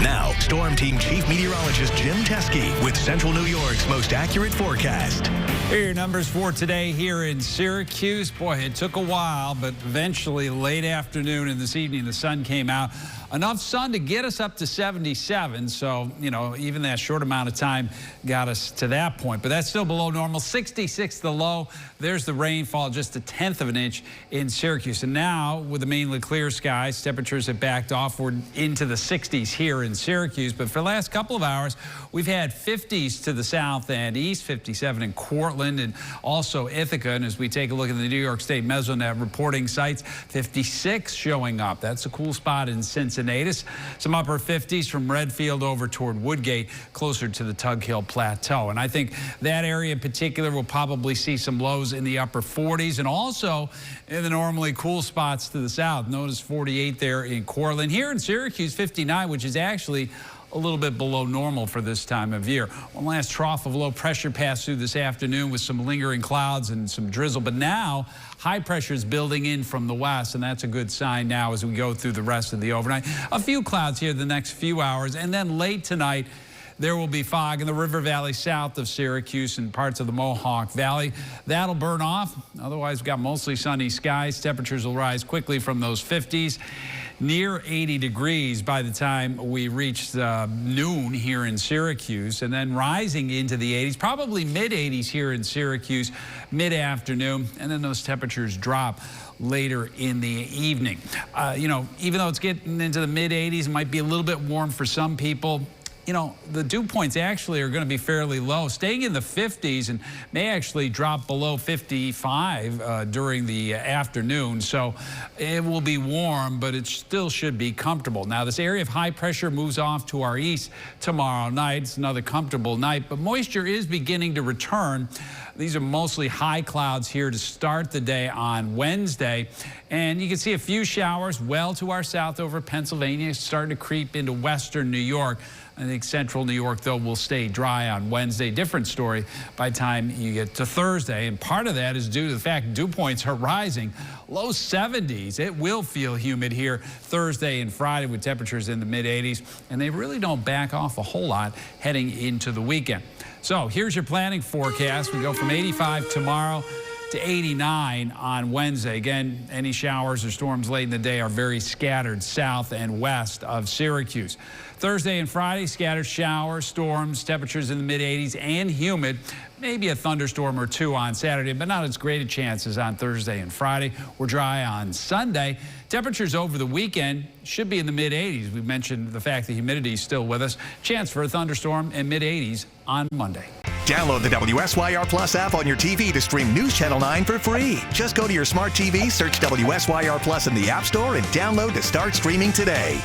Now, Storm Team Chief Meteorologist Jim Teske with Central New York's most accurate forecast. Here are your numbers for today here in Syracuse. Boy, it took a while, but eventually late afternoon and this evening the sun came out. Enough sun to get us up to 77. So, you know, even that short amount of time got us to that point. But that's still below normal. 66 the low. There's the rainfall, just 1/10 of an inch in Syracuse. And now, with the mainly clear skies, temperatures have backed off. We're into the 60s here in Syracuse. But for the last couple of hours, we've had 50s to the south and east, 57 in Cortland and also Ithaca. And as we take a look at the New York State Mesonet reporting sites, 56 showing up. That's a cool spot in Cincinnati. Some upper 50s from Redfield over toward Woodgate, closer to the Tug Hill Plateau. And I think that area in particular will probably see some lows in the upper 40s and also in the normally cool spots to the south. Notice 48 there in Cortland. Here in Syracuse, 59, which is actually a little bit below normal for this time of year. One last trough of low pressure passed through this afternoon with some lingering clouds and some drizzle. But now high pressure is building in from the west, and that's a good sign now as we go through the rest of the overnight. A few clouds here the next few hours, and then late tonight, there will be fog in the river valley south of Syracuse and parts of the Mohawk Valley. That'll burn off. Otherwise, we've got mostly sunny skies. Temperatures will rise quickly from those 50s. Near 80 degrees by the time we reach noon here in Syracuse, and then rising into the 80s, probably mid-80s here in Syracuse mid-afternoon, and then those temperatures drop later in the evening. You know, even though it's getting into the mid-80s, it might be a little bit warm for some people. You know, the dew points actually are going to be fairly low, staying in the 50s and may actually drop below 55 during the afternoon. So it will be warm, but it still should be comfortable. Now, this area of high pressure moves off to our east tomorrow night. It's another comfortable night, but moisture is beginning to return. These are mostly high clouds here to start the day on Wednesday. And you can see a few showers well to our south over Pennsylvania, starting to creep into western New York. I think central New York, though, will stay dry on Wednesday. Different story by the time you get to Thursday. And part of that is due to the fact dew points are rising. Low 70s. It will feel humid here Thursday and Friday with temperatures in the mid-80s. And they really don't back off a whole lot heading into the weekend. So here's your planning forecast. We go from 85 tomorrow to 89 on Wednesday. Again, any showers or storms late in the day are very scattered south and west of Syracuse. Thursday and Friday, scattered showers, storms, temperatures in the mid-80s and humid. Maybe a thunderstorm or two on Saturday, but not as great a chances on Thursday and Friday. We're dry on Sunday. Temperatures over the weekend should be in the mid-80s. We mentioned the fact that humidity is still with us. Chance for a thunderstorm in mid-80s on Monday. Download the WSYR Plus app on your TV to stream News Channel 9 for free. Just go to your smart TV, search WSYR Plus in the App Store, and download to start streaming today.